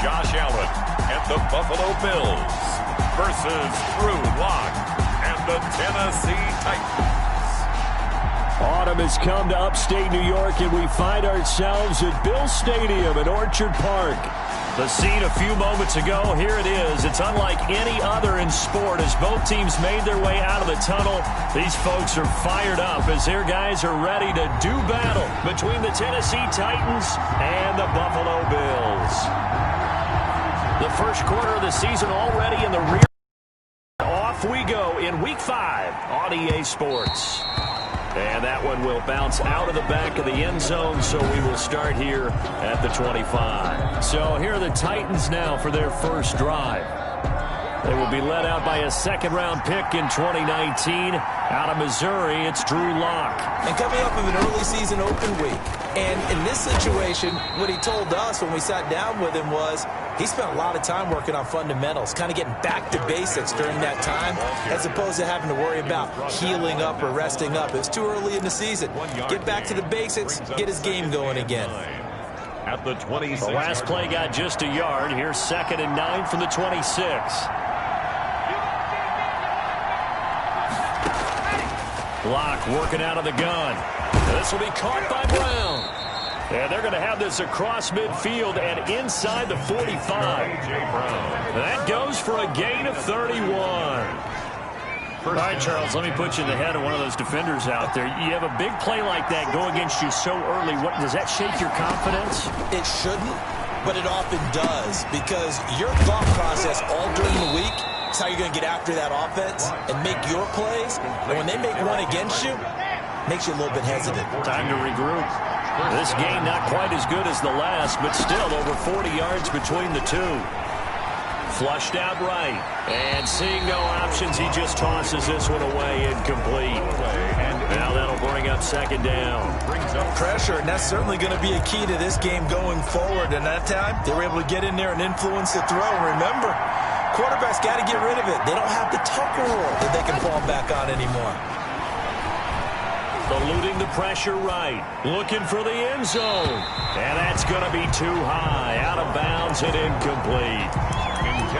Josh Allen and the Buffalo Bills versus Drew Lock and the Tennessee Titans. Autumn has come to upstate New York, and we find ourselves at Bill Stadium in Orchard Park. The scene a few moments ago, here it is. It's unlike any other in sport as both teams made their way out of the tunnel. These folks are fired up as their guys are ready to do battle between the Tennessee Titans and the Buffalo Bills. The first quarter of the season already in the rear. Off we go in Week 5 on EA Sports. And that one will bounce out of the back of the end zone, so we will start here at the 25. So here are the Titans now for their first drive. They will be led out by a second-round pick in 2019. Out of Missouri, it's Drew Lock. And coming up of an early season open week. And in this situation, what he told us when we sat down with him was he spent a lot of time working on fundamentals, kind of getting back to basics during that time, as opposed to having to worry about healing up or resting up. It's too early in the season. Get back to the basics, get his game going again. At the 26. The last play got just a yard. Here's 2nd and 9 from the 26. Lock working out of the gun. This will be caught by Brown. And they're going to have this across midfield and inside the 45. That goes for a gain of 31. All right, Charles, let me put you in the head of one of those defenders out there. You have a big play like that go against you so early. What, does that shake your confidence? It shouldn't, but it often does, because your thought process all during the week is how you're going to get after that offense and make your plays. And when they make one against you, it makes you a little bit hesitant. Time to regroup. This game not quite as good as the last, but still over 40 yards between the two. Flushed out right. And seeing no options, he just tosses this one away, incomplete. And now that'll bring up 2nd down. Pressure, and that's certainly going to be a key to this game going forward. And that time, they were able to get in there and influence the throw. Remember, quarterbacks got to get rid of it. They don't have the Tucker rule that they can fall back on anymore. Eluding the pressure right. Looking for the end zone. And that's going to be too high. Out of bounds and incomplete.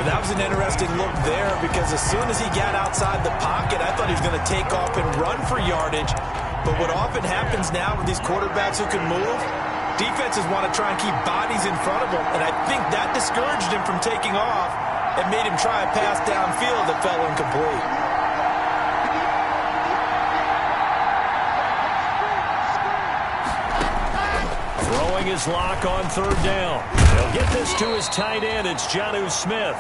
That was an interesting look there, because as soon as he got outside the pocket, I thought he was going to take off and run for yardage. But what often happens now with these quarterbacks who can move, defenses want to try and keep bodies in front of them. And I think that discouraged him from taking off and made him try a pass downfield that fell incomplete. Throwing his Lock on 3rd down. They'll get this to his tight end. It's Jonnu Smith.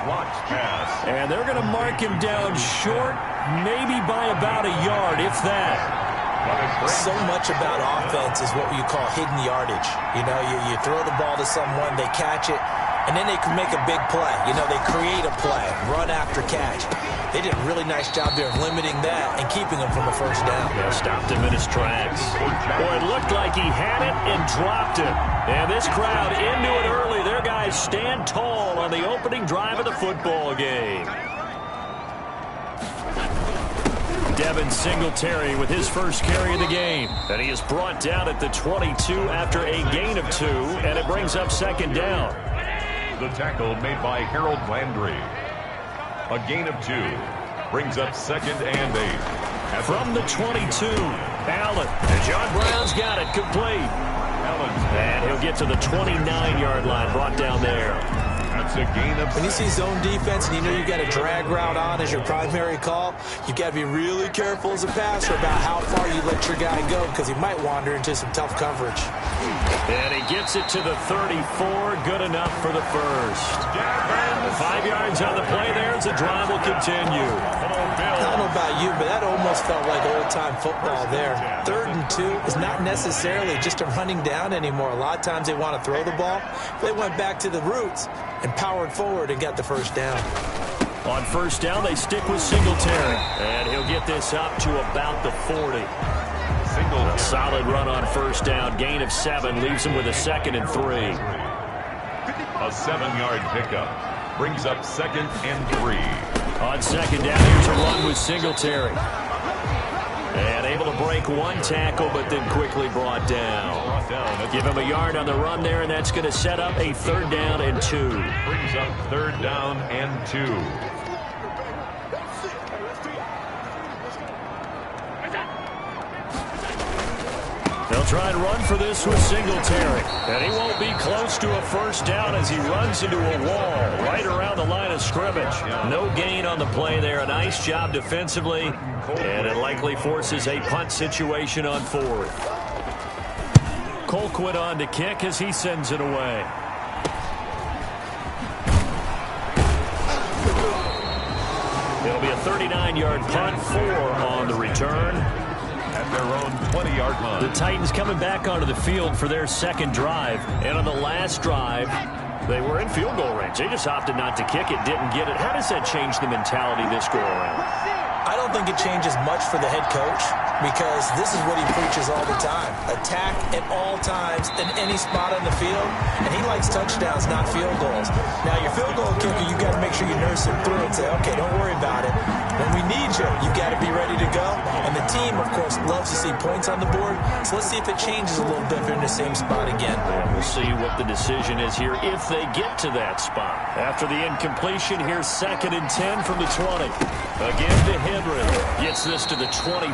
Lock's pass. And they're going to mark him down short, maybe by about a yard, if that. So much about offense is what you call hidden yardage. You know, you throw the ball to someone, they catch it, and then they can make a big play. You know, they create a play, run after catch. They did a really nice job there of limiting that and keeping him from a 1st down. Yeah, stopped him in his tracks. Boy, it looked like he had it and dropped it. And this crowd into it early. Their guys stand tall on the opening drive of the football game. Devin Singletary with his first carry of the game. And he is brought down at the 22 after a gain of 2, and it brings up 2nd down. The tackle made by Harold Landry. A gain of 2 brings up 2nd and 8. From the 22, Allen. And John Brown's got it complete. And he'll get to the 29-yard line, brought down there. That's a gain of 6. When you see zone defense and you know you've got a drag route on as your primary call, you've got to be really careful as a passer about how far you let your guy go, because he might wander into some tough coverage. And he gets it to the 34. Good enough for the first. 5 yards on the play there as the drive will continue. I don't know about you, but that almost felt like old-time football there. 3rd and 2 is not necessarily just a running down anymore. A lot of times they want to throw the ball. They went back to the roots and powered forward and got the 1st down. On 1st down, they stick with Singletary. And he'll get this up to about the 40. A solid run on 1st down. Gain of 7 leaves him with a 2nd and 3. A 7-yard pickup brings up 2nd and 3. On 2nd down, here's a run with Singletary. And able to break break one tackle, but then quickly brought down. Give him a yard on the run there, and that's going to set up a 3rd down and 2. Brings up 3rd down and 2. They'll try and run for this with Singletary. And he won't be close to a 1st down as he runs into a wall right around the line of scrimmage. No gain on the play there. A nice job defensively. And it likely forces a punt situation on 4th. Colquitt on to kick as he sends it away. It'll be a 39-yard punt, 4 on the return. At their own 20-yard line. The Titans coming back onto the field for their 2nd drive. And on the last drive, they were in field goal range. They just opted not to kick it, didn't get it. How does that change the mentality this go around? I don't think it changes much for the head coach because this is what he preaches all the time. Attack at all times in any spot on the field, and he likes touchdowns, not field goals. Now, your field goal kicker, you got to make sure you nurse him through and say, okay, don't worry about it. When we need you, you got to be ready to go. And the team, of course, loves to see points on the board, so let's see if it changes a little bit if they're in the same spot again. Yeah, we'll see what the decision is here if they get to that spot. After the incompletion, here's 2nd and 10 from the 20. Again to Henry. Gets this to the 24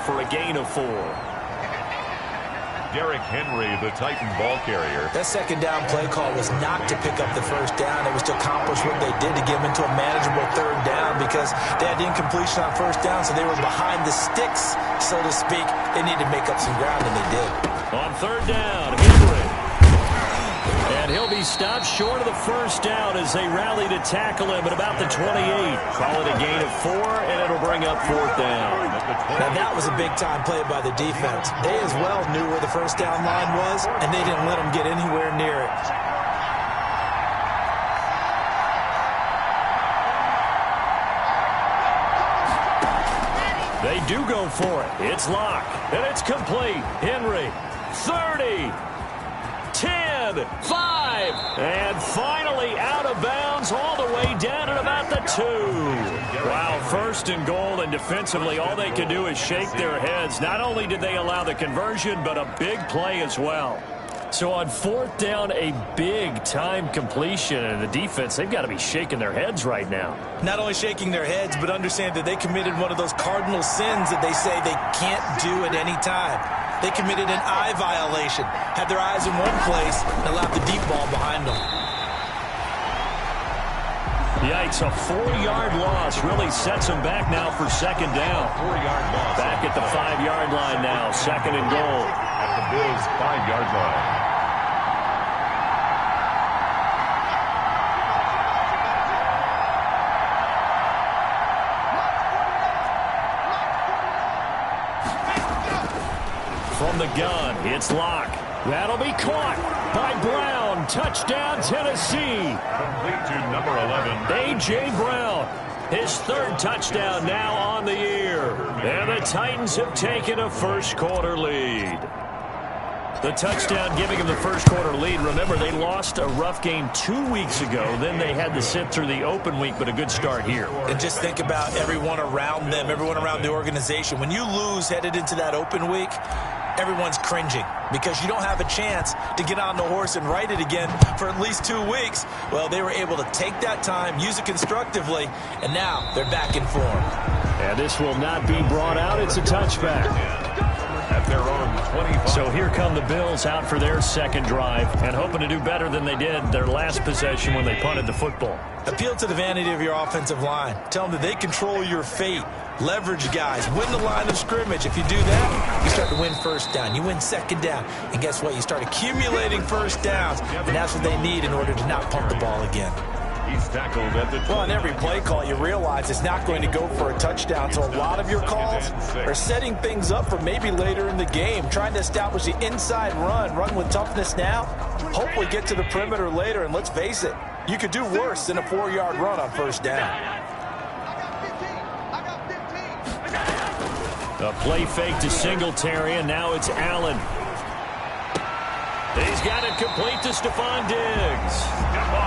for a gain of 4. Derrick Henry, the Titan ball carrier. That 2nd down play call was not to pick up the 1st down. It was to accomplish what they did to get them into a manageable 3rd down because they had the incompletion on 1st down, so they were behind the sticks, so to speak. They needed to make up some ground, and they did. On 3rd down, Henry. And he'll be stopped short of the 1st down as they rally to tackle him at about the 28. Call it a gain of 4, and it'll bring up 4th down. Now, that was a big-time play by the defense. They as well knew where the 1st down line was, and they didn't let them get anywhere near it. They do go for it. It's locked, and it's complete. Henry, 30. 10, 5, and finally out of bounds all the way down at about the 2. Wow, 1st and goal, and defensively all they could do is shake their heads. Not only did they allow the conversion, but a big play as well. So on 4th down, a big-time completion, and the defense, they've got to be shaking their heads right now. Not only shaking their heads, but understand that they committed one of those cardinal sins that they say they can't do at any time. They committed an eye violation, had their eyes in one place, and allowed the deep ball behind them. Yikes, a 4-yard loss really sets them back now for 2nd down. 4-yard loss. Back at the 5-yard line now, 2nd and goal. At the Bills' 5-yard line. From the gun, it's Locke. That'll be caught by Brown. Touchdown, Tennessee. Complete to number 11. A.J. Brown, his 3rd touchdown now on the year. And the Titans have taken a 1st quarter lead. The touchdown giving them the 1st quarter lead. Remember, they lost a rough game 2 weeks ago. Then they had to sit through the open week, but a good start here. And just think about everyone around them, everyone around the organization. When you lose headed into that open week, everyone's cringing because you don't have a chance to get on the horse and ride it again for at least 2 weeks. Well, they were able to take that time, use it constructively, and now they're back in form. And this will not be brought out. It's a touchback. At their own 25. So here come the Bills out for their 2nd drive and hoping to do better than they did their last possession when they punted the football. Appeal to the vanity of your offensive line. Tell them that they control your fate. Leverage guys. Win the line of scrimmage. If you do that, you start to win 1st down. You win 2nd down. And guess what? You start accumulating 1st downs. And that's what they need in order to not pump the ball again. He's tackled at the 20. Well, on every play call, you realize it's not going to go for a touchdown. So a lot of your calls are setting things up for maybe later in the game, trying to establish the inside run with toughness now, hopefully get to the perimeter later. And let's face it, you could do worse than a 4-yard run on 1st down. A play fake to Singletary, and now it's Allen. He's got it complete to Stephon Diggs.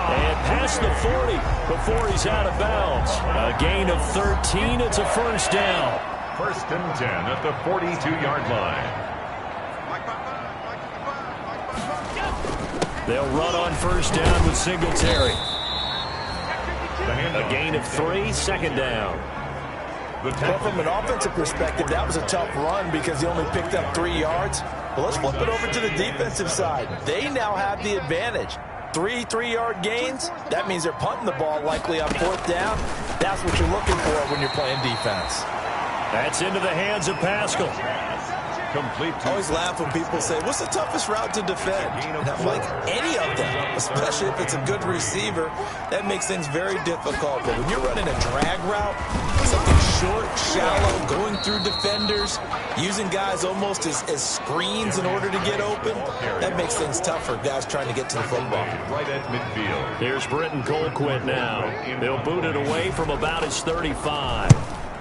And past the 40 before he's out of bounds. A gain of 13. It's a 1st down. First and 10 at the 42-yard line. They'll run on first down with Singletary. A gain of 3, second down. Well, from an offensive perspective, that was a tough run because he only picked up 3 yards. Well, let's flip it over to the defensive side. They now have the advantage. 3 3-yard gains, that means they're punting the ball likely on fourth down. That's what you're looking for when you're playing defense. That's into the hands of Pascal. Complete. I always laugh when people say, what's the toughest route to defend? And I'm like, any of them, especially if it's a good receiver, that makes things very difficult. But when you're running a drag route, something short, shallow, going through defenders, using guys almost as screens in order to get open, that makes things tough for guys trying to get to the football. Right at midfield. Here's Britton Colquitt now. They'll boot it away from about his 35.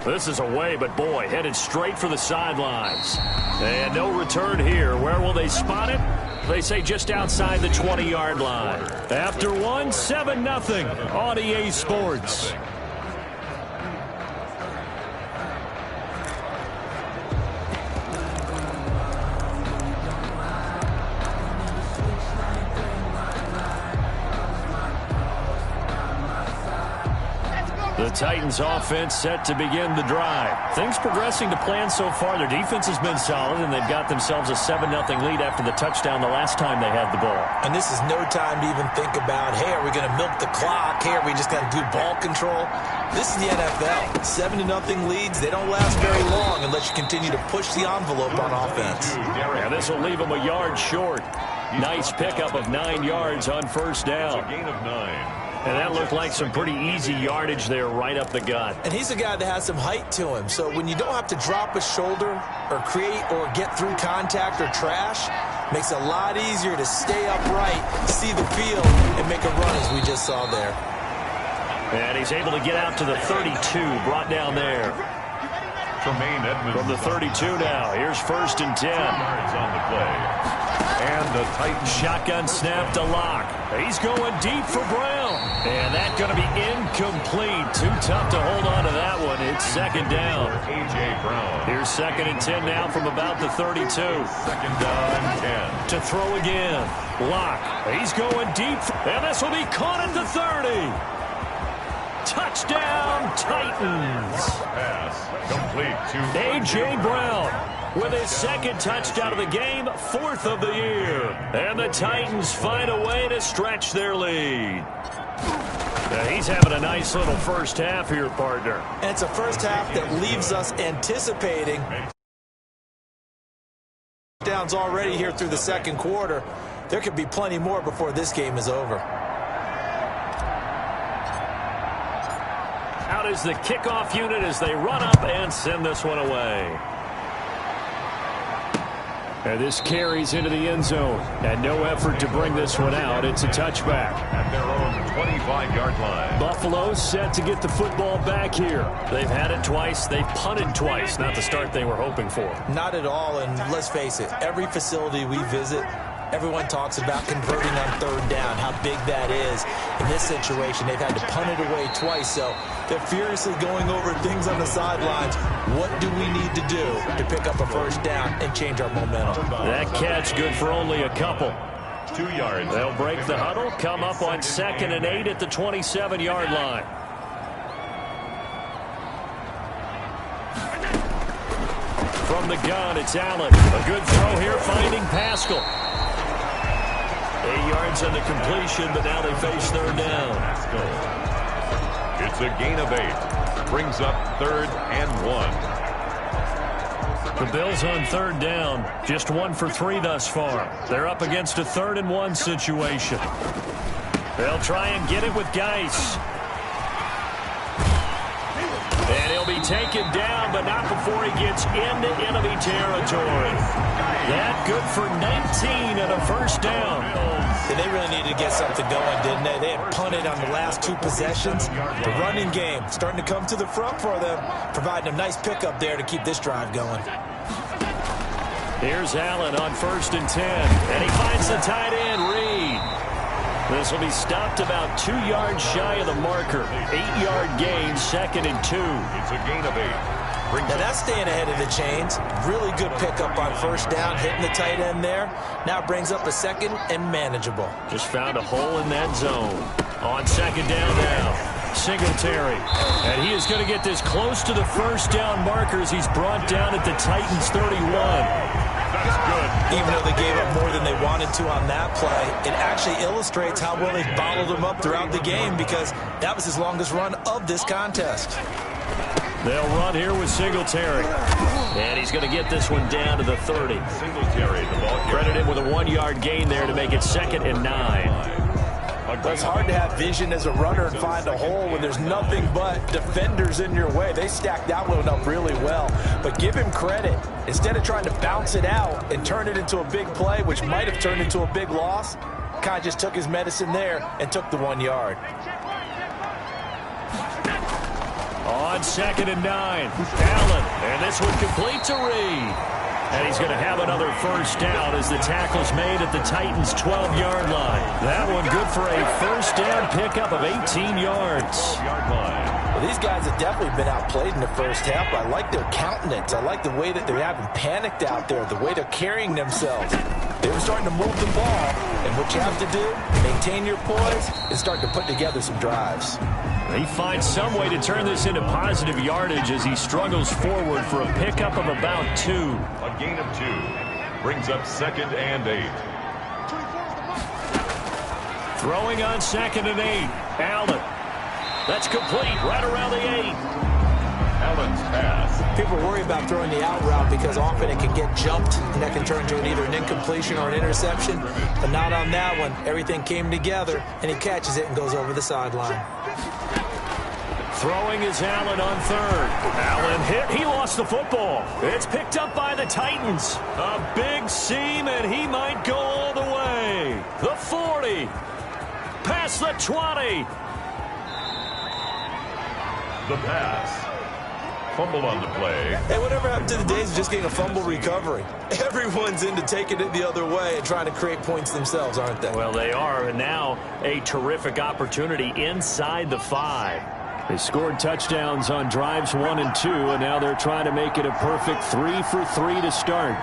This is away, but boy, headed straight for the sidelines. And no return here. Where will they spot it? They say just outside the 20-yard line. After one, 7-0 on EA Sports. The Titans offense set to begin the drive. Things progressing to plan so far. Their defense has been solid, and they've got themselves a 7-0 lead after the touchdown the last time they had the ball. And this is no time to even think about, hey, are we going to milk the clock? Hey, are we just going to do ball control? This is the NFL. 7-0 leads, they don't last very long unless you continue to push the envelope on offense. And this will leave them a yard short. Nice pickup of 9 yards on first down. A gain of 9. And that looked like some pretty easy yardage there right up the gut. And he's a guy that has some height to him. So when you don't have to drop a shoulder or create or get through contact or trash, makes it a lot easier to stay upright, see the field, and make a run as we just saw there. And he's able to get out to the 32, brought down there. From the 32 now, here's first and 10. Yards on the play. And the Titans shotgun snap to Locke. He's going deep for Brown. And that's going to be incomplete. Too tough to hold on to that one. It's second down. A.J. Brown. Here's second and 10 now from about the 32. Second down and 10. To throw again. Locke. He's going deep. And this will be caught at the 30. Touchdown, Titans. Pass complete to A.J. Brown with his second touchdown of the game, 4th of the year. And the Titans find a way to stretch their lead. Now he's having a nice little first half here, partner. And it's a first half that leaves us anticipating downs already here through the second quarter. There could be plenty more before this game is over. Out is the kickoff unit as they run up and send this one away. And this carries into the end zone. And no effort to bring this one out. It's a touchback. At their own 25-yard line. Buffalo set to get the football back here. They've had it twice. They've punted twice. Not the start they were hoping for. Not at all. And let's face it, every facility we visit, everyone talks about converting on third down, how big that is. In this situation, they've had to punt it away twice, so they're furiously going over things on the sidelines. What do we need to do to pick up a first down and change our momentum? That catch good for only a couple. 2 yards. They'll break the huddle, come up on 2nd and 8 at the 27-yard line. From the gun, it's Allen. A good throw here, finding Pascal. 8 yards on the completion, but now they face third down. It's a gain of 8. Brings up 3rd and 1. The Bills on third down. Just 1 for 3 thus far. They're up against a 3rd and 1 situation. They'll try and get it with Geis. And he'll be taken down, but not before he gets into enemy territory. That good for 19 and a first down. They really needed to get something going, didn't they? They had punted on the last 2 possessions. The running game starting to come to the front for them, providing a nice pickup there to keep this drive going. Here's Allen on 1st and 10. And he finds the tight end, Reed. This will be stopped about 2 yards shy of the marker. 8-yard gain, 2nd and 2. It's a gain of 8. Now that's staying ahead of the chains. Really good pickup on first down, hitting the tight end there. Now brings up a second and manageable. Just found a hole in that zone. On second down now, Singletary. And he is going to get this close to the first down markers. He's brought down at the Titans 31. That's good. Even though they gave up more than they wanted to on that play, it actually illustrates how well they bottled them up throughout the game, because that was his longest run of this contest. They'll run here with Singletary. And he's going to get this one down to the 30. Singletary, the ball carrier. Credit him with a 1-yard gain there to make it 2nd and 9. It's hard to have vision as a runner and find a hole when there's nothing but defenders in your way. They stacked that one up really well. But give him credit. Instead of trying to bounce it out and turn it into a big play, which might have turned into a big loss, kind of just took his medicine there and took the 1 yard. On 2nd and 9, Allen. And this one complete to Reed. And he's going to have another first down as the tackle's made at the Titans' 12-yard line. That one good for a first down pickup of 18 yards. Well, these guys have definitely been outplayed in the first half. I like their countenance. I like the way that they haven't panicked out there, the way they're carrying themselves. They were starting to move the ball, and what you have to do, maintain your poise, and start to put together some drives. He finds some way to turn this into positive yardage as he struggles forward for a pickup of about 2. A gain of 2 brings up 2nd and 8. Throwing on 2nd and 8, Allen. That's complete right around the 8. Allen's pass. People worry about throwing the out route because often it can get jumped, and that can turn into either an incompletion or an interception. But not on that one. Everything came together, and he catches it and goes over the sideline. Throwing is Allen on 3rd. Allen hit. He lost the football. It's picked up by the Titans. A big seam, and he might go all the way. The 40. Past the 20. The pass. Fumble on the play. Hey, whatever happened to the days of just getting a fumble recovery? Everyone's into taking it the other way and trying to create points themselves, aren't they? Well, they are, and now a terrific opportunity inside the 5. They scored touchdowns on drives 1 and 2, and now they're trying to make it a perfect 3 for 3 to start.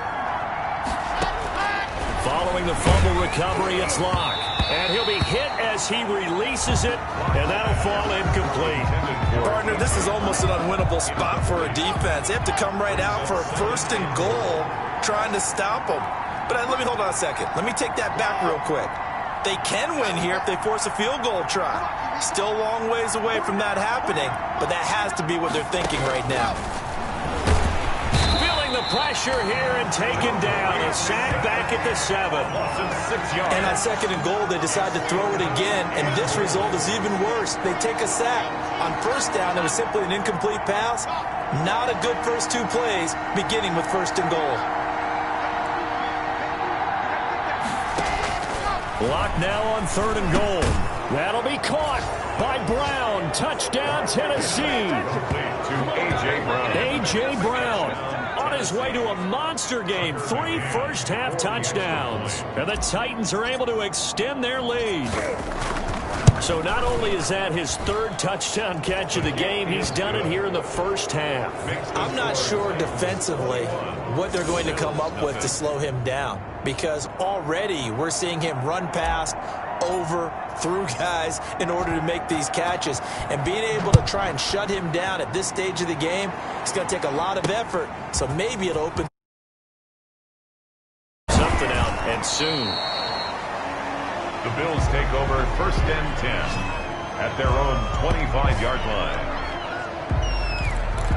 Following the fumble recovery, it's Locke. And he'll be hit as he releases it, and that'll fall incomplete. Partner, this is almost an unwinnable spot for a defense. They have to come right out for a 1st and goal, trying to stop them. But let me hold on a second. Let me take that back real quick. They can win here if they force a field goal try. Still a long ways away from that happening, but that has to be what they're thinking right now. Feeling the pressure here and taken down. A sack back at the 7. Loss of 6 yards. And on 2nd and goal, they decide to throw it again, and this result is even worse. They take a sack. On first down, it was simply an incomplete pass. Not a good first 2 plays, beginning with 1st and goal. Lock now on 3rd and goal. That'll be caught by Brown. Touchdown, Tennessee. To A.J. Brown. A.J. Brown on his way to a monster game. 3 first-half touchdowns. And the Titans are able to extend their lead. So not only is that his 3rd touchdown catch of the game, he's done it here in the first half. I'm not sure defensively what they're going to come up with to slow him down, because already we're seeing him run past, over, through guys in order to make these catches. And being able to try and shut him down at this stage of the game, it's going to take a lot of effort. So maybe it'll open something out, and soon. The Bills take over 1st and 10 at their own 25-yard line.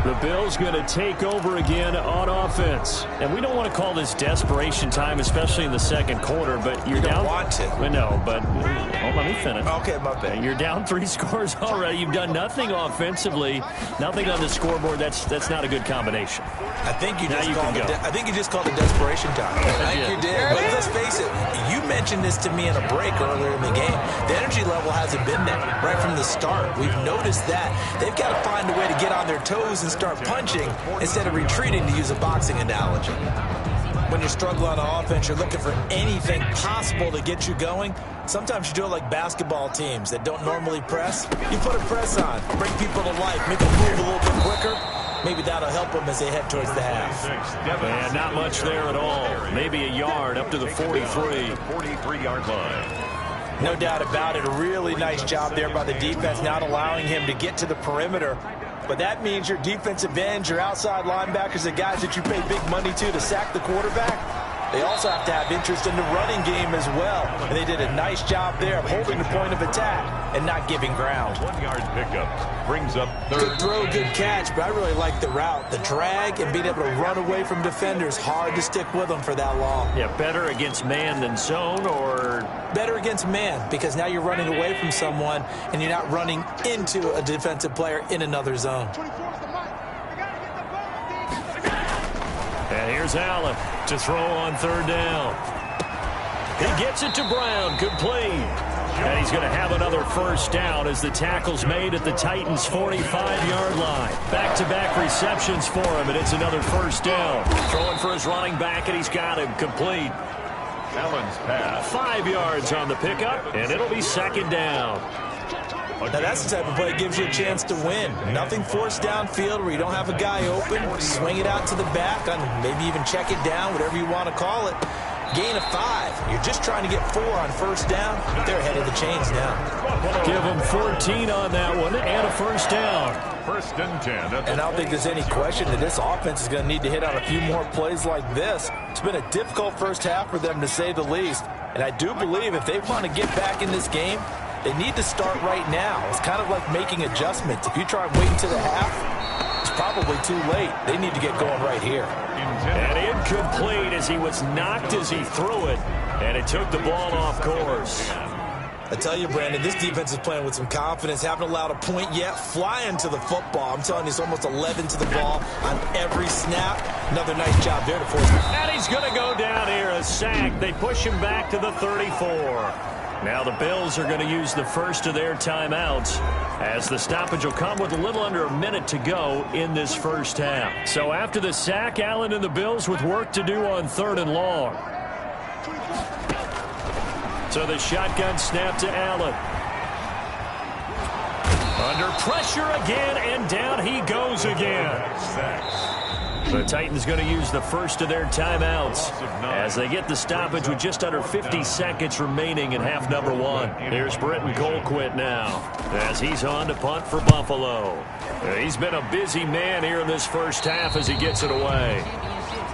The Bills going to take over again on offense. And we don't want to call this desperation time, especially in the 2nd quarter, but you're down. You don't want to. No, but let me finish. Okay, my bad. You're down 3 scores already. You've done nothing offensively, nothing on the scoreboard. That's not a good combination. I think you just called it. I think you just called it desperation time. I think you did. But let's face it. You mentioned this to me in a break earlier in the game. The energy level hasn't been there right from the start. We've noticed that. They've got to find a way to get on their toes and start punching instead of retreating, to use a boxing analogy. When you're struggling on offense, you're looking for anything possible to get you going. Sometimes you do it like basketball teams that don't normally press. You put a press on, bring people to life, make them move a little bit quicker. Maybe that'll help them as they head towards the half. And not much there at all. Maybe a yard up to the 43. 43-yard line. No doubt about it. A really nice job there by the defense, not allowing him to get to the perimeter. But that means your defensive ends, your outside linebackers, the guys that you pay big money to sack the quarterback, they also have to have interest in the running game as well. And they did a nice job there of holding the point of attack and not giving ground. 1-yard pickup brings up third. Good throw, good catch, but I really like the route. The drag and being able to run away from defenders, hard to stick with them for that long. Yeah, better against man than zone, or? Better against man, because now you're running away from someone and you're not running into a defensive player in another zone. And here's Allen to throw on third down. He gets it to Brown, complete. And he's going to have another first down as the tackle's made at the Titans' 45-yard line. Back-to-back receptions for him, and it's another first down. Throwing for his running back, and he's got him complete. Allen's pass. 5 yards on the pickup, and it'll be second down. Now that's the type of play that gives you a chance to win. Nothing forced downfield where you don't have a guy open. Swing it out to the back, maybe even check it down, whatever you want to call it. Gain of 5. You're just trying to get 4 on first down. They're ahead of the chains now. Give them 14 on that one and a first down. First and 10. And I don't think there's any question that this offense is going to need to hit on a few more plays like this. It's been a difficult first half for them, to say the least. And I do believe if they want to get back in this game, they need to start right now. It's kind of like making adjustments. If you try and wait until the half, it's probably too late. They need to get going right here. And incomplete as he was knocked as he threw it. And it took the ball off course. I tell you, Brandon, this defense is playing with some confidence. Haven't allowed a point yet. Flying to the football. I'm telling you, it's almost 11 to the ball on every snap. Another nice job there to force it. And he's going to go down here, a sack. They push him back to the 34. Now the Bills are going to use the first of their timeouts as the stoppage will come with a little under a minute to go in this first half. So after the sack, Allen and the Bills with work to do on third and long. So the shotgun snap to Allen. Under pressure again, and down he goes again. The Titans going to use the first of their timeouts as they get the stoppage with just under 50 seconds remaining in half number 1. Here's Britton Colquitt now as he's on to punt for Buffalo. He's been a busy man here in this first half as he gets it away.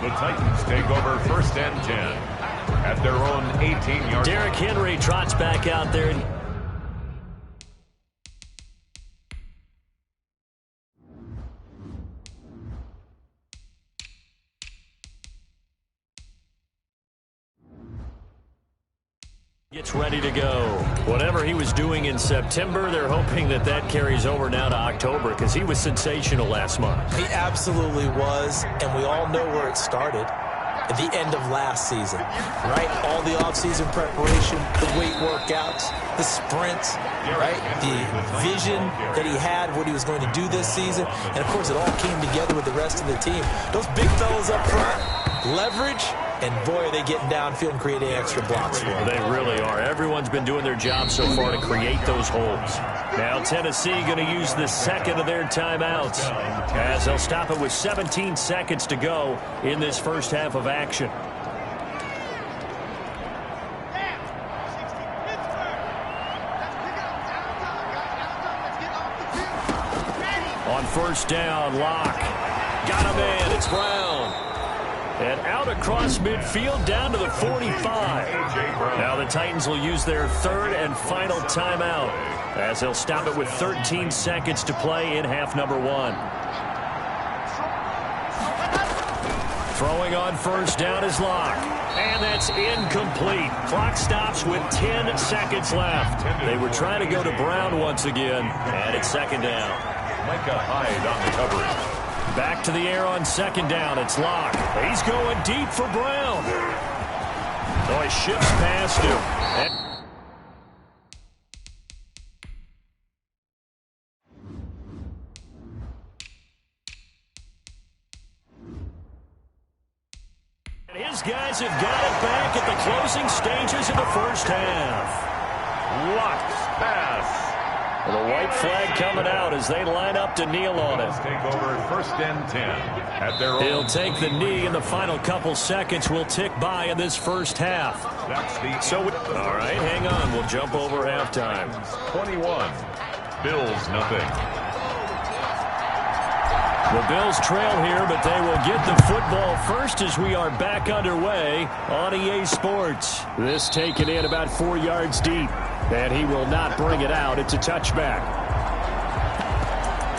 The Titans take over first and 10 at their own 18-yard. Derrick Henry trots back out there. Gets ready to go. Whatever he was doing in September, they're hoping that that carries over now to October because he was sensational last month. He absolutely was, and we all know where it started. At the end of last season, right? All the offseason preparation, the weight workouts, the sprints, right? The vision that he had of what he was going to do this season. And, of course, it all came together with the rest of the team. Those big fellas up front, leverage, and, boy, are they getting downfield and creating extra blocks for them. They really are. Everyone's been doing their job so far to create those holes. Now Tennessee going to use the second of their timeouts as they'll stop it with 17 seconds to go in this first half of action. On first down, Locke. Got him in. It's Brown. And out across midfield down to the 45. Now the Titans will use their third and final timeout as they'll stop it with 13 seconds to play in half number 1. Throwing on first down is Locke. And that's incomplete. Clock stops with 10 seconds left. They were trying to go to Brown once again, and it's second down. Micah Hyde on the coverage. Back to the air on second down. It's Locke. He's going deep for Brown. So he shifts past him. And his guys have got it back at the closing stages of the first half. Locke's pass. The white flag coming out as they line up to kneel on it. Take over 1st and 10 at their own. He'll take the knee, and the final couple seconds will tick by in this first half. That's the All right, hang on. We'll jump over halftime. 21. Bills nothing. The Bills trail here, but they will get the football first as we are back underway on EA Sports. This taken in about 4 yards deep, and he will not bring it out. It's a touchback.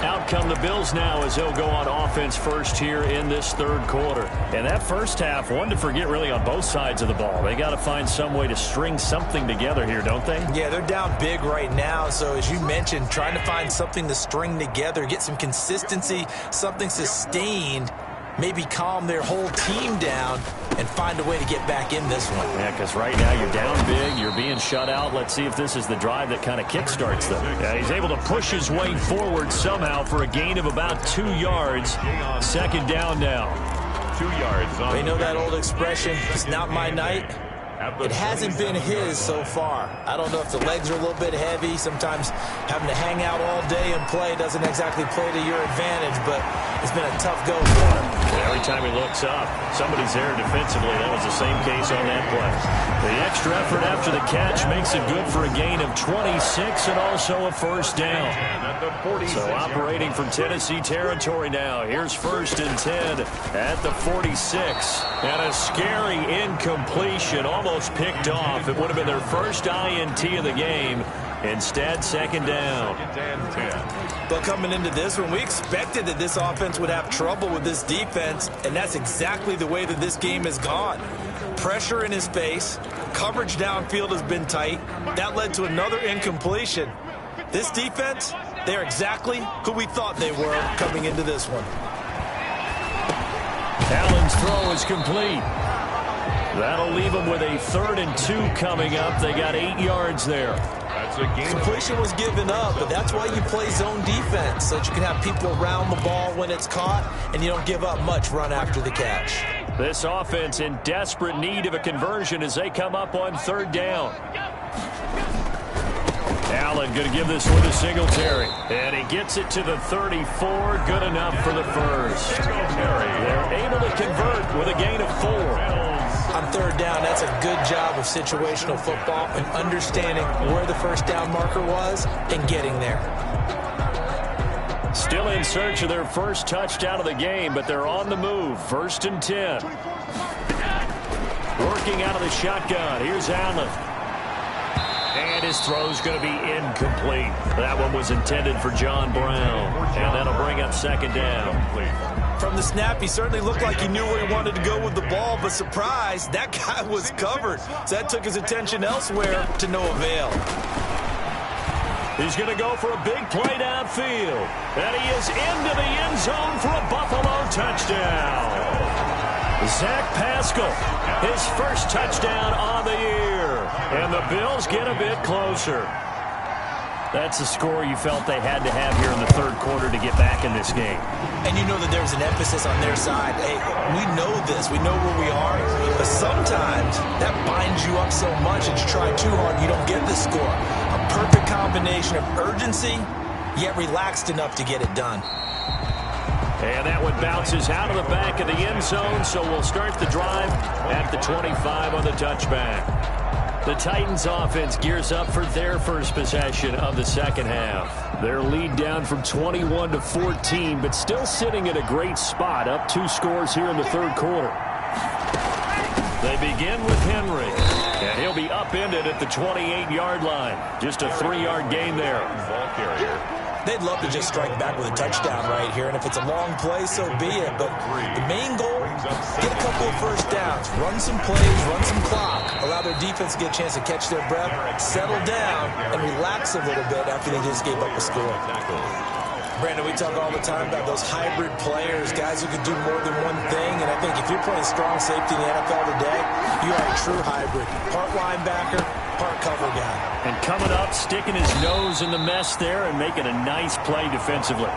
Out come the Bills now as they'll go on offense first here in this third quarter. And that first half, one to forget really on both sides of the ball. They got to find some way to string something together here, don't they? Yeah, they're down big right now. So as you mentioned, trying to find something to string together, get some consistency, something sustained, maybe calm their whole team down and find a way to get back in this one. Yeah, because right now you're down big, you're being shut out. Let's see if this is the drive that kind of kickstarts them. Yeah, he's able to push his way forward somehow for a gain of about 2 yards. 2nd down now. 2 yards on. They know that old expression, it's not my night. It hasn't been his so far. I don't know if the legs are a little bit heavy. Sometimes having to hang out all day and play doesn't exactly play to your advantage, but it's been a tough go for him. Every time he looks up, somebody's there defensively. That was the same case on that play. The extra effort after the catch makes it good for a gain of 26 and also a first down. So operating from Tennessee territory now. Here's 1st and 10 at the 46. And a scary incompletion, almost picked off. It would have been their first INT of the game. Instead, 2nd down. But coming into this one, we expected that this offense would have trouble with this defense, and that's exactly the way that this game has gone. Pressure in his face, coverage downfield has been tight. That led to another incompletion. This defense, they're exactly who we thought they were coming into this one. Allen's throw is complete. That'll leave them with a 3rd and 2 coming up. They got 8 yards there. Completion was given up, but that's why you play zone defense, so that you can have people around the ball when it's caught, and you don't give up much run after the catch. This offense in desperate need of a conversion as they come up on 3rd down. Allen going to give this one to Singletary. And he gets it to the 34. Good enough for the first. They're able to convert with a gain of 4. On 3rd down, that's a good job of situational football and understanding where the first down marker was and getting there. Still in search of their first touchdown of the game, but they're on the move. 1st and 10. Working out of the shotgun. Here's Allen. And his throw's going to be incomplete. That one was intended for John Brown. And that'll bring up 2nd down. From the snap, he certainly looked like he knew where he wanted to go with the ball, but surprise, that guy was covered. So that took his attention elsewhere to no avail. He's going to go for a big play downfield. And he is into the end zone for a Buffalo touchdown. Zach Pascal, his first touchdown on the year. And the Bills get a bit closer. That's a score you felt they had to have here in the 3rd quarter to get back in this game. And you know that there's an emphasis on their side. Hey, we know this. We know where we are. But sometimes that binds you up so much that you try too hard, you don't get the score. A perfect combination of urgency, yet relaxed enough to get it done. And that one bounces out of the back of the end zone, so we'll start the drive at the 25 on the touchback. The Titans offense gears up for their first possession of the 2nd half. Their lead down from 21 to 14, but still sitting at a great spot, up 2 scores here in the 3rd quarter. They begin with Henry, and he'll be upended at the 28-yard line. Just a 3-yard gain there. Ball carrier. They'd love to just strike back with a touchdown right here, and if it's a long play, so be it. But the main goal, get a couple of first downs, run some plays, run some clock, allow their defense to get a chance to catch their breath, settle down, and relax a little bit after they just gave up a score. Brandon, we talk all the time about those hybrid players, guys who can do more than one thing, and I think if you're playing strong safety in the NFL today, you are a true hybrid. Part linebacker, part cover guy. And coming up, sticking his nose in the mess there and making a nice play defensively.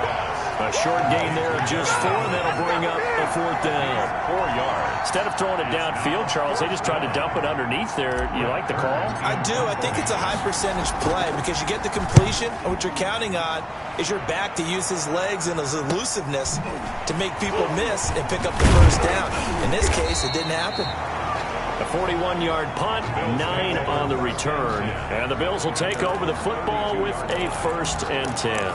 A short gain there of just 4, and that'll bring up a 4th down. 4 yards. Instead of throwing it downfield, Charles, they just tried to dump it underneath there. You like the call? I do. I think it's a high percentage play because you get the completion, and what you're counting on is your back to use his legs and his elusiveness to make people miss and pick up the first down. In this case, it didn't happen. A 41-yard punt, 9 on the return. And the Bills will take over the football with a 1st and 10.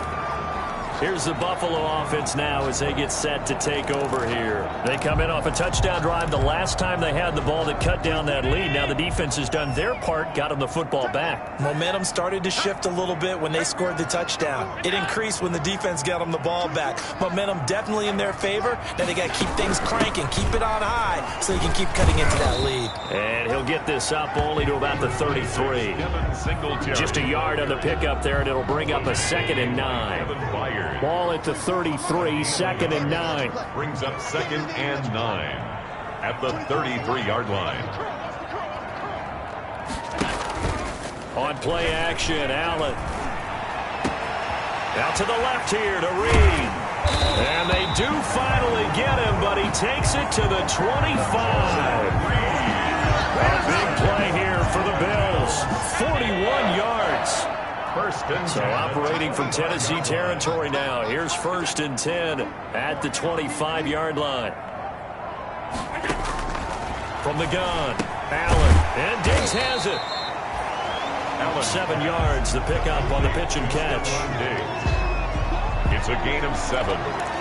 Here's the Buffalo offense now as they get set to take over here. They come in off a touchdown drive the last time they had the ball that cut down that lead. Now the defense has done their part, got them the football back. Momentum started to shift a little bit when they scored the touchdown. It increased when the defense got them the ball back. Momentum definitely in their favor. Now they got to keep things cranking, keep it on high so they can keep cutting into that lead. And he'll get this up only to about the 33. Just a yard on the pickup there, and it'll bring up a 2nd and 9. Ball at the 33, 2nd and 9. Brings up 2nd and 9 at the 33-yard line. On play action, Allen. Out to the left here to Reed. And they do finally get him, but he takes it to the 25. A big play here for the Bills. 41 yards. So operating from Tennessee territory now. Here's 1st and 10 at the 25-yard line. From the gun, Allen, and Diggs has it. Allen 7 yards, the pickup on the pitch and catch. It's a gain of 7.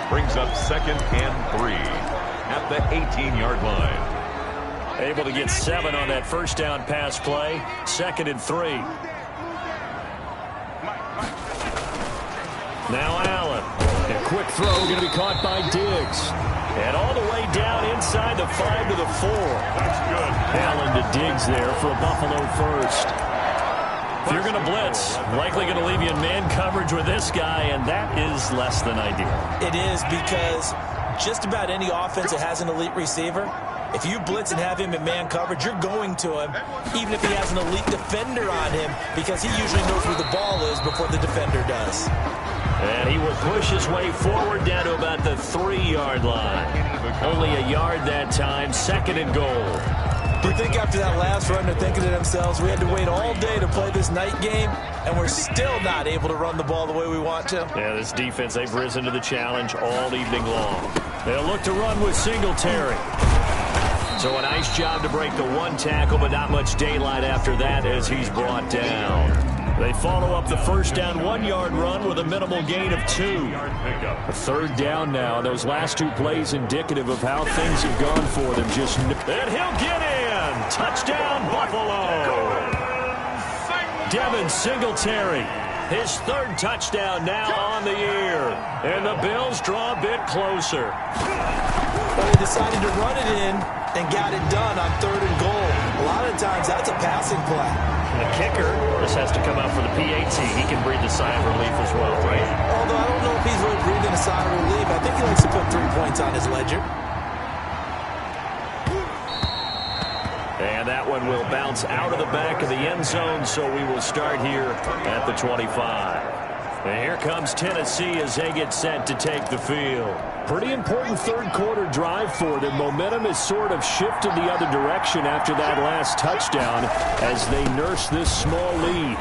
Brings up 2nd and 3 at the 18-yard line. Able to get 7 on that first down pass play. 2nd and 3. Now Allen. A quick throw going to be caught by Diggs. And all the way down inside the 5 to the 4. That's good. Allen to Diggs there for a Buffalo 1st. If you're going to blitz, likely going to leave you in man coverage with this guy, and that is less than ideal. It is because just about any offense that has an elite receiver, if you blitz and have him in man coverage, you're going to him, even if he has an elite defender on him, because he usually knows where the ball is before the defender does. And he will push his way forward down to about the 3-yard line. Only a yard that time, 2nd and goal. Do you think after that last run they're thinking to themselves, we had to wait all day to play this night game, and we're still not able to run the ball the way we want to? Yeah, this defense, they've risen to the challenge all evening long. They'll look to run with Singletary. So a nice job to break the 1 tackle, but not much daylight after that as he's brought down. They follow up the first down 1-yard run with a minimal gain of 2. A 3rd down now. Those last 2 plays indicative of how things have gone for them. And he'll get in. Touchdown, Buffalo. Devin Singletary. His 3rd touchdown now on the year. And the Bills draw a bit closer. But he decided to run it in and got it done on 3rd and goal. A lot of times that's a passing play. The kicker just has to come out for the PAT. He can breathe a sigh of relief as well, right? Although I don't know if he's really breathing a sigh of relief. I think he likes to put 3 points on his ledger. And that one will bounce out of the back of the end zone, so we will start here at the 25. And here comes Tennessee as they get set to take the field. Pretty important 3rd quarter drive for them. Momentum has sort of shifted the other direction after that last touchdown as they nurse this small lead.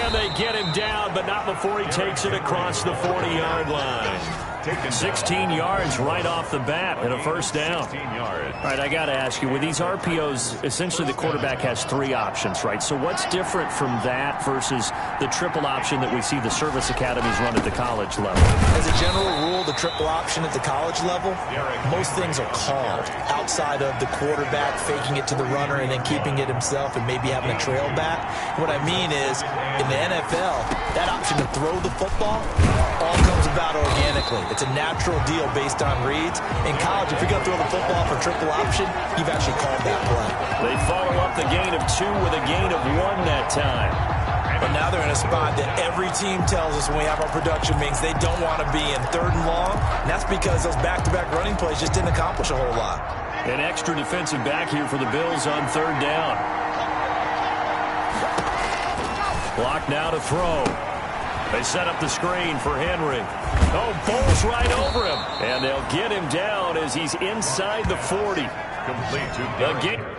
And they get him down, but not before he takes it across the 40-yard line. 16 yards right off the bat and a 1st down. All right, I got to ask you, with these RPOs, essentially the quarterback has 3 options, right? So what's different from that versus the triple option that we see the service academies run at the college level? As a general rule, the triple option at the college level, most things are called outside of the quarterback faking it to the runner and then keeping it himself and maybe having a trail back. What I mean is, in the NFL, that option to throw the football all comes about organically. It's a natural deal based on reads. In college, if you're going to throw the football for triple option, you've actually called that play. They follow up the gain of 2 with a gain of 1 that time. But now they're in a spot that every team tells us when we have our production meetings they don't want to be in 3rd and long. And that's because those back-to-back running plays just didn't accomplish a whole lot. An extra defensive back here for the Bills on 3rd down. Block now to throw. They set up the screen for Henry. Oh, bowls right over him. And they'll get him down as he's inside the 40. Complete to The game.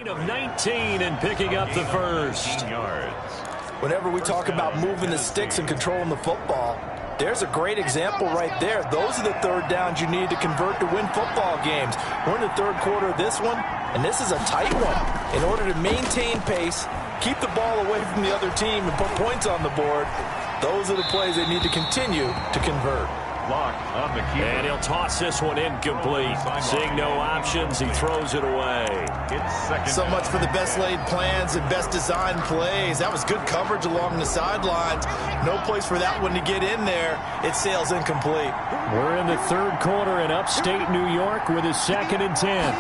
Of 19 and picking up the first. yards. Whenever we talk about moving the sticks and controlling the football, there's a great example right there. Those are the third downs you need to convert to win football games. We're in the third quarter of this one, and this is a tight one. In order to maintain pace, keep the ball away from the other team, and put points on the board, Those are the plays they need to continue to convert. Block on the keeper. And he'll toss this one incomplete. Seeing no options, he throws it away. It's second. So much for the best laid plans and best designed plays. That was good coverage along the sidelines. No place for that one to get in there. It sails incomplete. We're in the third quarter in upstate New York with a 2nd and 10.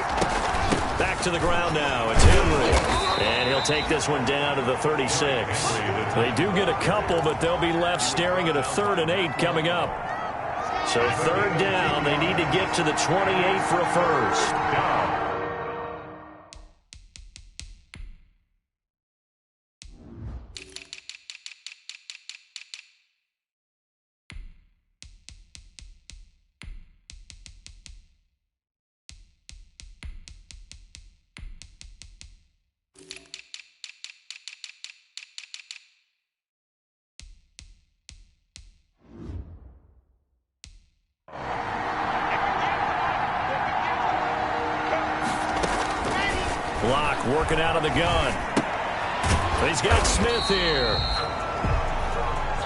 Back to the ground now. It's Henry. And he'll take this one down to the 36. They do get a couple, but they'll be left staring at a 3rd and 8 coming up. So 3rd down, they need to get to the 28 for a first. Block working out of the gun. He's got Smith here.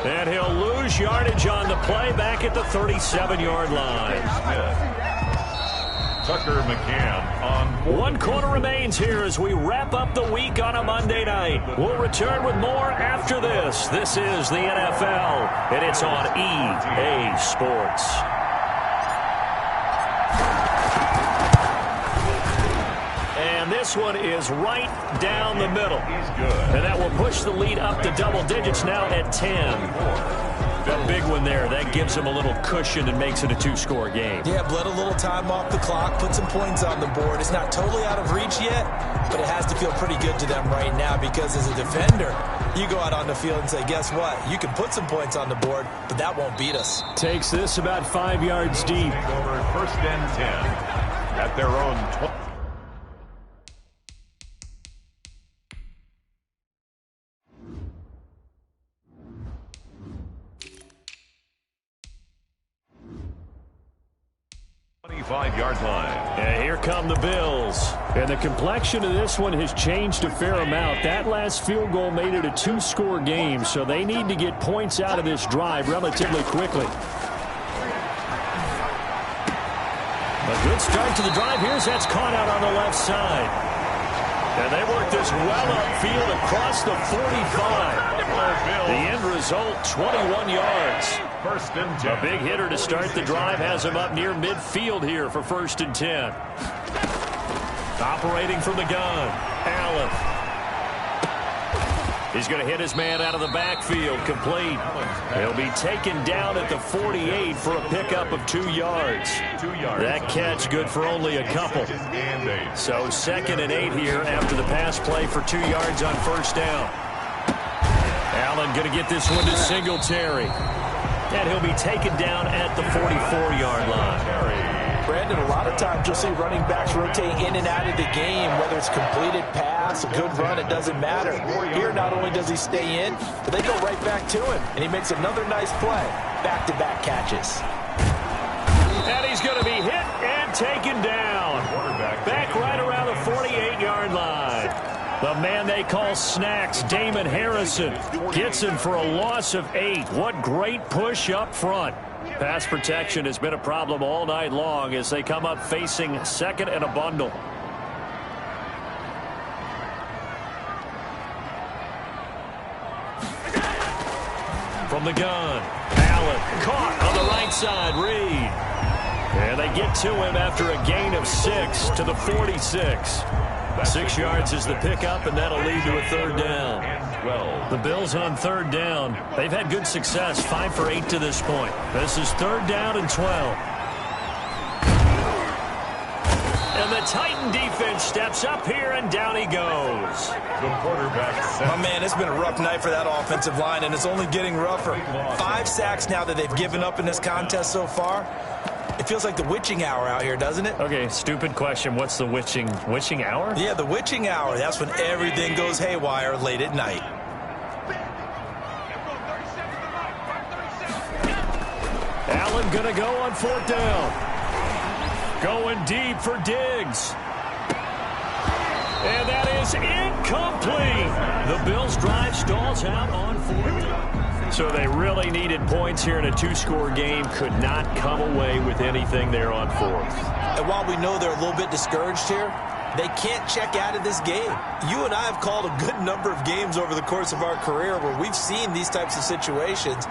And he'll lose yardage on the play back at the 37-yard line. Tucker McCann on. 1 quarter remains here as we wrap up the week on a Monday night. We'll return with more after this. This is the NFL, and it's on EA Sports. And this one is right down the middle. He's good. And that will push the lead up to double digits now at 10. A big one there. That gives them a little cushion and makes it a 2-score game. Yeah, bled a little time off the clock, put some points on the board. It's not totally out of reach yet, but it has to feel pretty good to them right now because as a defender, you go out on the field and say, guess what? You can put some points on the board, but that won't beat us. Takes this about 5 yards deep. Over 1st and 10 at their own 20. 25-yard line. And here come the Bills. And the complexion of this one has changed a fair amount. That last field goal made it a 2-score game, so they need to get points out of this drive relatively quickly. A good start to the drive. Here's that's caught out on the left side. And they work this well upfield across the 45. The end result, 21 yards. 1st and 10. A big hitter to start the drive has him up near midfield here for 1st and 10. Operating from the gun, Allen. He's going to hit his man out of the backfield, complete. He'll be taken down at the 48 for a pickup of 2 yards. 2 yards. That catch good for only a couple. So 2nd and 8 here after the pass play for 2 yards on 1st down. Allen going to get this one to Singletary. And he'll be taken down at the 44-yard line. Brandon, a lot of times you'll see running backs rotate in and out of the game, whether it's completed pass, a good run, it doesn't matter. Here, not only does he stay in, but they go right back to him, and he makes another nice play. Back-to-back catches. And he's going to be hit and taken down. Back right around the 48-yard line. The man they call Snacks, Damon Harrison, gets him for a loss of 8. What great push up front. Pass protection has been a problem all night long as they come up facing 2nd and a bundle. From the gun, Allen caught on the right side, Reed. And they get to him after a gain of 6 to the 46. 6 yards is the pickup, and that'll lead to a 3rd down. The Bills on 3rd down. They've had good success, 5 for 8 to this point. This is 3rd down and 12. And the Titan defense steps up here, and down he goes. The quarterback set. Oh, man, it's been a rough night for that offensive line, and it's only getting rougher. 5 sacks now that they've given up in this contest so far. It feels like the witching hour out here, doesn't it? Okay, stupid question. What's the witching hour? Yeah, the witching hour. That's when everything goes haywire late at night. Allen going to go on 4th down. Going deep for Diggs. And that is is incomplete. The Bills' drive stalls out on 4th. So they really needed points here in a 2-score game. Could not come away with anything there on 4th. And while we know they're a little bit discouraged here, they can't check out of this game. You and I have called a good number of games over the course of our career where we've seen these types of situations.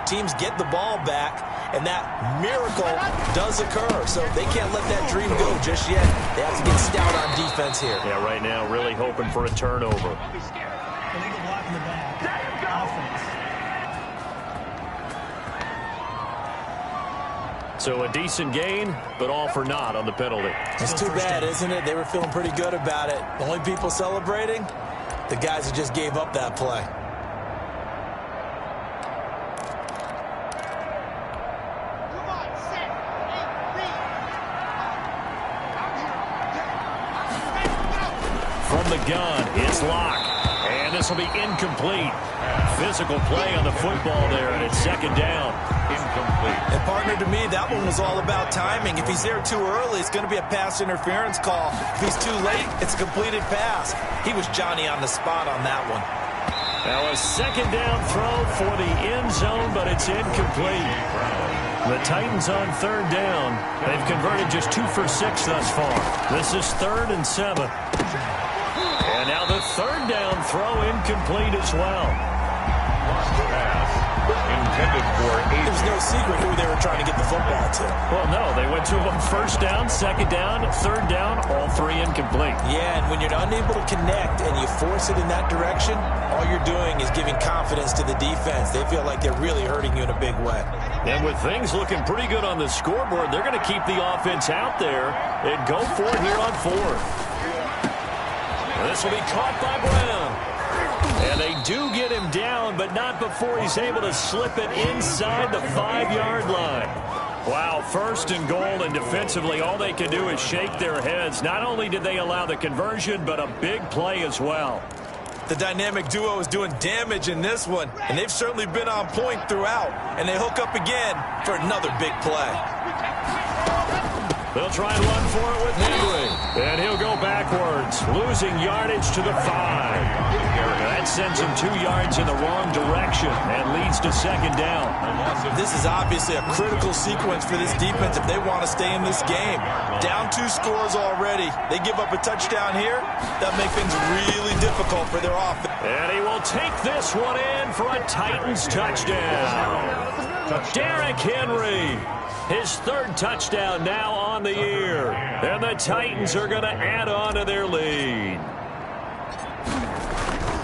Teams get the ball back, and that miracle does occur. So they can't let that dream go just yet. They have to get stout on defense here. Yeah, right now, really hoping for a turnover. Illegal block in the back. Offense. So a decent gain, but all for naught on the penalty. It's too bad, isn't it? They were feeling pretty good about it. The only people celebrating, the guys who just gave up that play. From the gun, it's locked. And this will be incomplete. Physical play on the football there, and it's 2nd down. Incomplete. And partner, to me, that one was all about timing. If he's there too early, it's going to be a pass interference call. If he's too late, it's a completed pass. He was Johnny on the spot on that one. Now a 2nd down throw for the end zone, but it's incomplete. The Titans on 3rd down. They've converted just 2 for 6 thus far. This is 3rd and 7. And now the 3rd down throw incomplete as well. Pass intended for 8. There's no secret who they were trying to get the football to. Well, no, they went to them 1st down, 2nd down, 3rd down, all 3 incomplete. Yeah, and when you're unable to connect and you force it in that direction, all you're doing is giving confidence to the defense. They feel like they're really hurting you in a big way. And with things looking pretty good on the scoreboard, they're going to keep the offense out there and go for it here on 4th. This will be caught by Brown. And they do get him down, but not before he's able to slip it inside the 5-yard line. Wow, 1st and goal, and defensively all they can do is shake their heads. Not only did they allow the conversion, but a big play as well. The dynamic duo is doing damage in this one, and they've certainly been on point throughout. And they hook up again for another big play. They'll try and run for it with Henry. And he'll go backwards, losing yardage to the 5. That sends him 2 yards in the wrong direction and leads to 2nd down. This is obviously a critical sequence for this defense if they want to stay in this game. Down 2 scores already. They give up a touchdown here. That'll make things really difficult for their offense. And he will take this one in for a Titans touchdown. Derrick Henry. His 3rd touchdown now on the year. And the Titans are going to add on to their lead.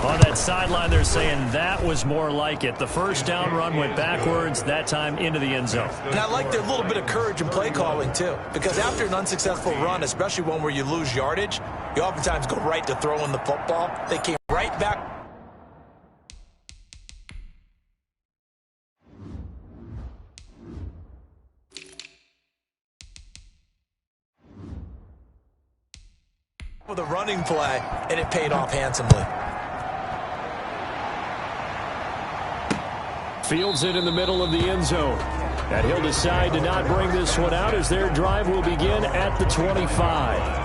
On that sideline, they're saying that was more like it. The 1st down run went backwards, that time into the end zone. And I like their little bit of courage in play calling, too. Because after an unsuccessful run, especially one where you lose yardage, you oftentimes go right to throwing the football. They came right back. With a running play, and it paid off handsomely. Fields it in the middle of the end zone. And he'll decide to not bring this one out as their drive will begin at the 25.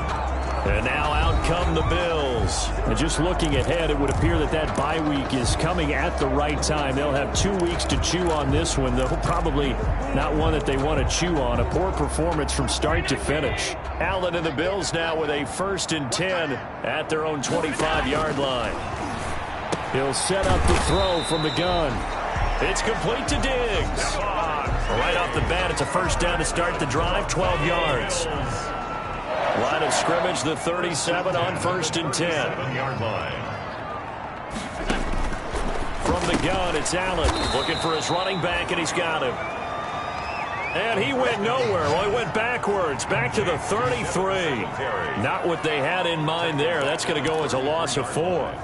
And now out come the Bills. And just looking ahead, it would appear that that bye week is coming at the right time. They'll have 2 weeks to chew on this one, though probably not one that they want to chew on. A poor performance from start to finish. Allen and the Bills now with a 1st and 10 at their own 25-yard line. He'll set up the throw from the gun. It's complete to Diggs. Right off the bat, it's a 1st down to start the drive, 12 yards. Line of scrimmage, the 37 on 1st and 10. 7-yard line. From the gun, it's Allen looking for his running back, and he's got him. And he went nowhere. Well, he went backwards, back to the 33. Not what they had in mind there. That's going to go as a loss of 4.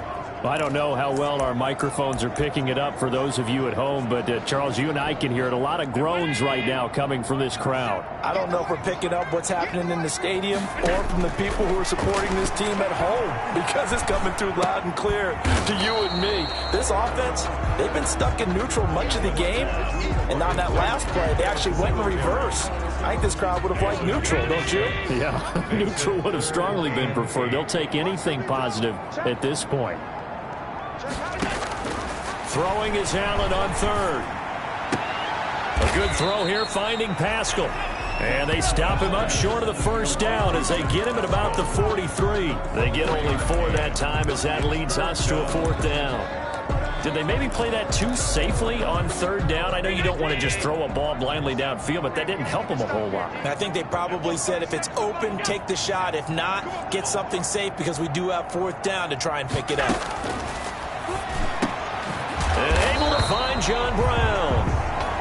I don't know how well our microphones are picking it up for those of you at home, but Charles, you and I can hear it. A lot of groans right now coming from this crowd. I don't know if we're picking up what's happening in the stadium or from the people who are supporting this team at home, because it's coming through loud and clear to you and me. This offense, they've been stuck in neutral much of the game, and on that last play, they actually went in reverse. I think this crowd would have liked neutral, don't you? Yeah, neutral would have strongly been preferred. They'll take anything positive at this point. Throwing is Allen on third. A good throw here, finding Pascal. And they stop him up short of the first down as they get him at about the 43. They get only 4 that time as that leads us to a 4th down. Did they maybe play that too safely on 3rd down? I know you don't want to just throw a ball blindly downfield, but that didn't help them a whole lot. I think they probably said if it's open, take the shot. If not, get something safe because we do have 4th down to try and pick it up. And able to find John Brown.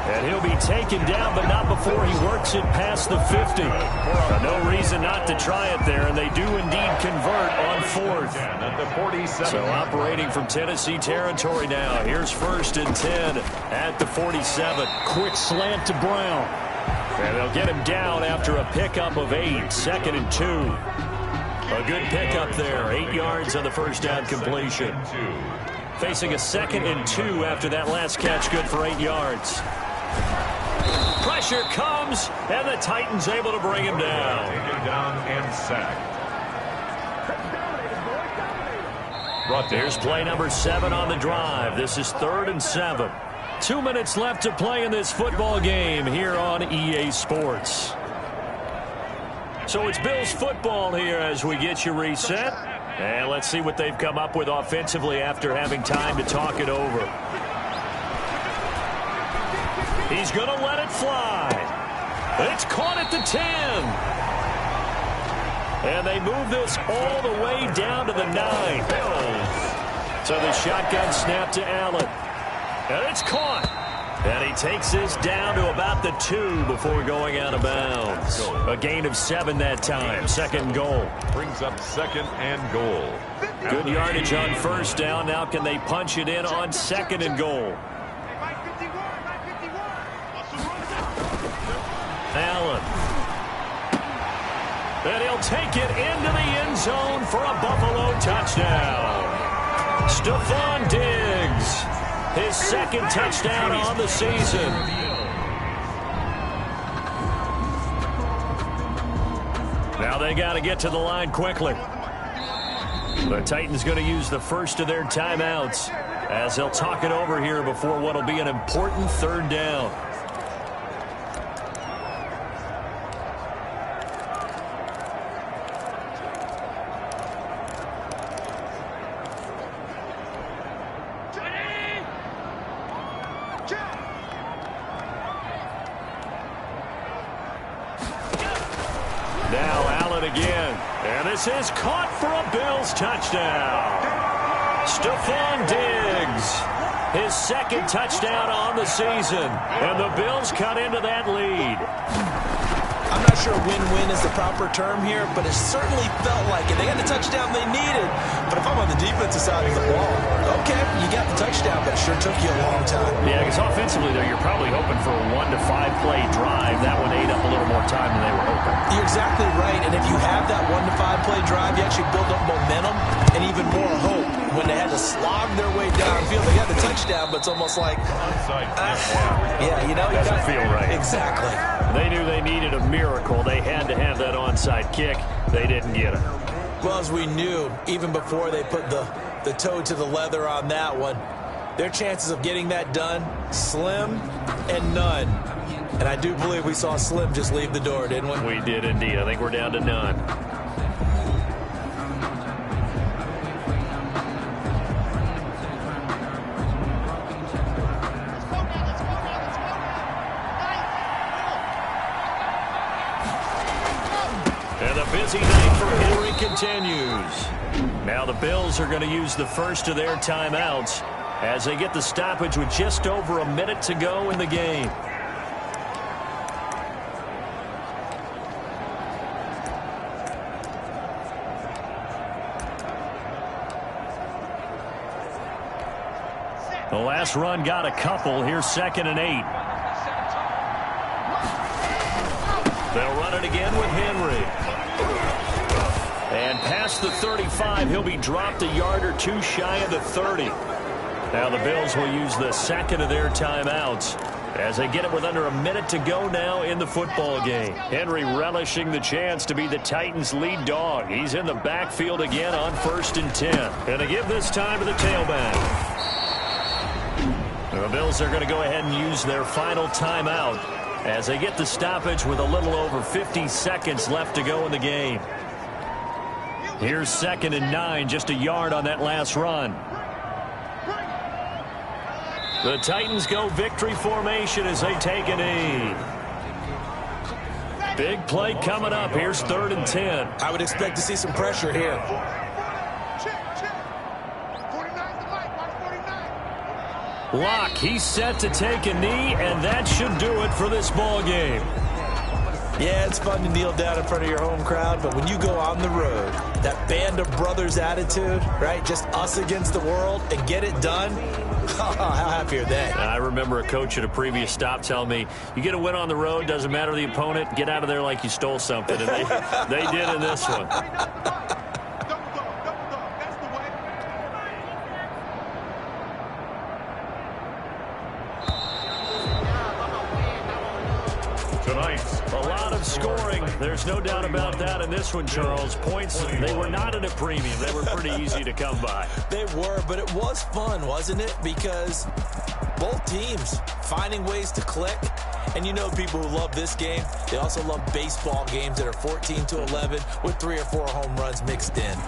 And he'll be taken down, but not before he works it past the 50. No reason not to try it there, and they do indeed convert on 4th. At the 47. So operating from Tennessee territory now. Here's 1st and 10 at the 47. Quick slant to Brown. And they'll get him down after a pickup of 8. 2nd and 2. A good pickup there. 8 yards on the first down completion. Facing a 2nd and 2 after that last catch, good for 8 yards. Pressure comes, and the Titans able to bring him down. Taken down and sacked. There's play number 7 on the drive. This is 3rd and 7. 2 minutes left to play in this football game here on EA Sports. So it's Bills football here as we get you reset. And let's see what they've come up with offensively after having time to talk it over. He's going to let it fly. It's caught at the 10. And they move this all the way down to the 9. So the shotgun snap to Allen. And it's caught. And he takes this down to about the 2 before going out of bounds. A gain of 7 that time. 2nd goal. Brings up 2nd and goal. Good yardage on 1st down. Now can they punch it in on 2nd and goal? Allen. And he'll take it into the end zone for a Buffalo touchdown. Stephon Diggs. His 2nd touchdown on the season. Now they got to get to the line quickly. The Titans going to use the first of their timeouts as they'll talk it over here before what will be an important 3rd down. Now Allen again. And this is caught for a Bills touchdown. Stephon Diggs. His 2nd touchdown on the season. And the Bills cut into that lead. I'm not sure win-win is the proper term here, but it certainly felt like it. They got the touchdown they needed. But if I'm on the defensive side of the ball, okay, you got the touchdown, but it sure took you a long time. Yeah, because offensively, though, you're probably hoping for a 1 to 5 play drive. That one ate up a little more time than they were hoping. You're exactly right, and if you have that 1 to 5 play drive, you actually build up momentum and even more hope. When they had to slog their way downfield, they got the touchdown, but it's almost like, yeah, you know, you doesn't feel right. Exactly. They knew they needed a miracle. They had to have that onside kick. They didn't get it. Well, as we knew, even before they put the toe to the leather on that one, their chances of getting that done, slim and none. And I do believe we saw Slim just leave the door, didn't we? We did indeed. I think we're down to none. And the busy night for Henry continues. Now the Bills are going to use the first of their timeouts as they get the stoppage with just over a minute to go in the game. The last run got a couple. Here's 2nd and 8. They'll run it again with Henry. And past the 35, he'll be dropped a yard or two shy of the 30. Now the Bills will use the 2nd of their timeouts as they get it with under a minute to go now in the football game. Henry relishing the chance to be the Titans' lead dog. He's in the backfield again on 1st and 10. And they give this time to the tailback. The Bills are going to go ahead and use their final timeout as they get the stoppage with a little over 50 seconds left to go in the game. Here's 2nd and 9, just a yard on that last run. The Titans go victory formation as they take a knee. Big play coming up. Here's 3rd and 10. I would expect to see some pressure here. Locke, he's set to take a knee, and that should do it for this ball game. Yeah, it's fun to kneel down in front of your home crowd, but when you go on the road, that band of brothers attitude, right, just us against the world, and get it done, how happy are they? I remember a coach at a previous stop telling me, you get a win on the road, doesn't matter the opponent, get out of there like you stole something, and they did in this one. A lot of scoring. There's no doubt about that in this one, Charles. Points, they were not at a premium. They were pretty easy to come by. They were, but it was fun, wasn't it? Because both teams finding ways to click. And you know people who love this game, they also love baseball games that are 14-11 with 3 or 4 home runs mixed in.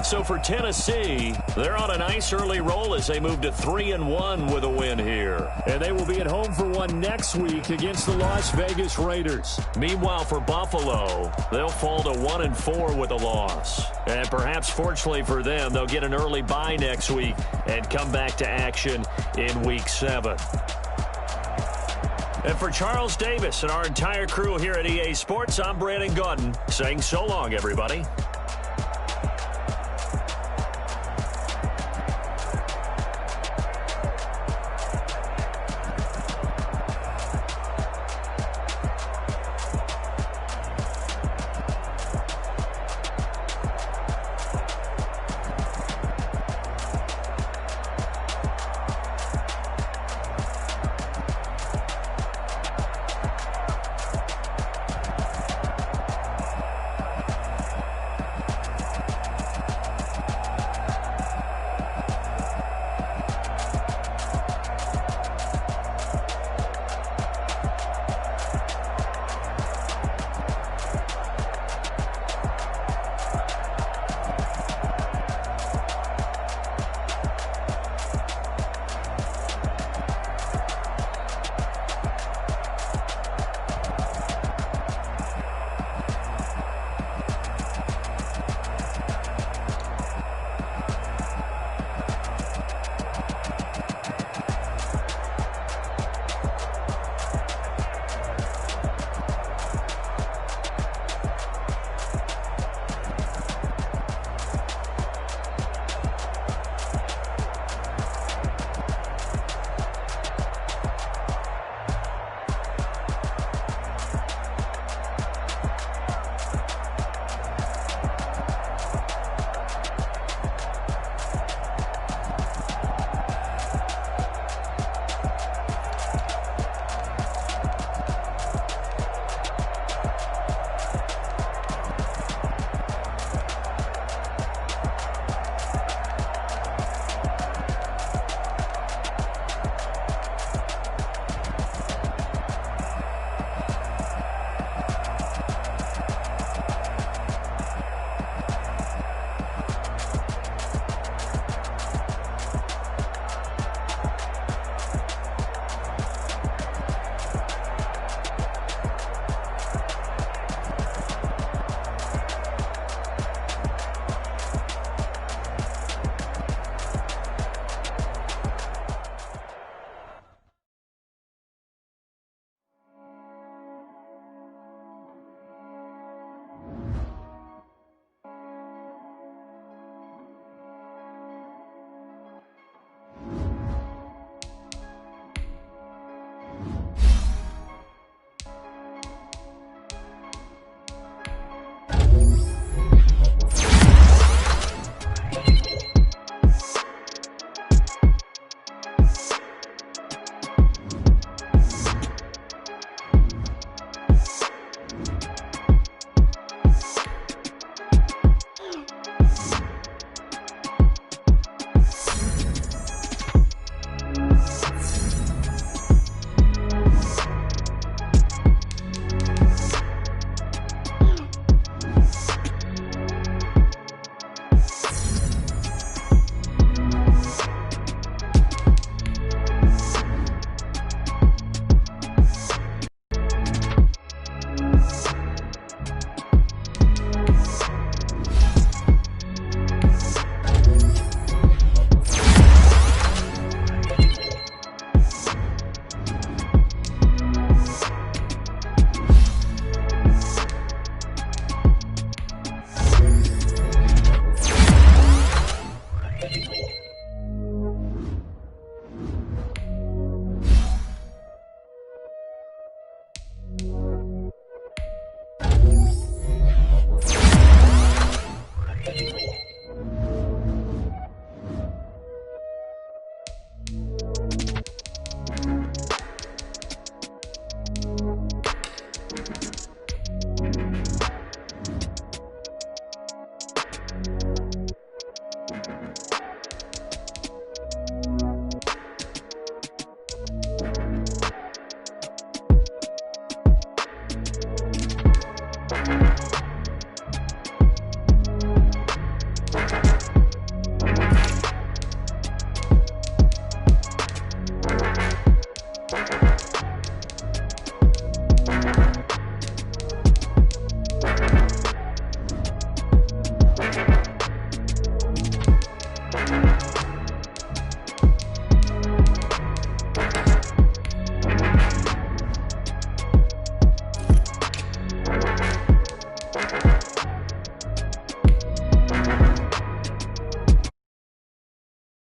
So for Tennessee, they're on a nice early roll as they move to 3-1 with a win here. And they will be at home for one next week against the Las Vegas Raiders. Meanwhile, for Buffalo, they'll fall to 1-4 with a loss. And perhaps fortunately for them, they'll get an early bye next week and come back to action in Week 7. And for Charles Davis and our entire crew here at EA Sports, I'm Brandon Gaudin saying so long, everybody.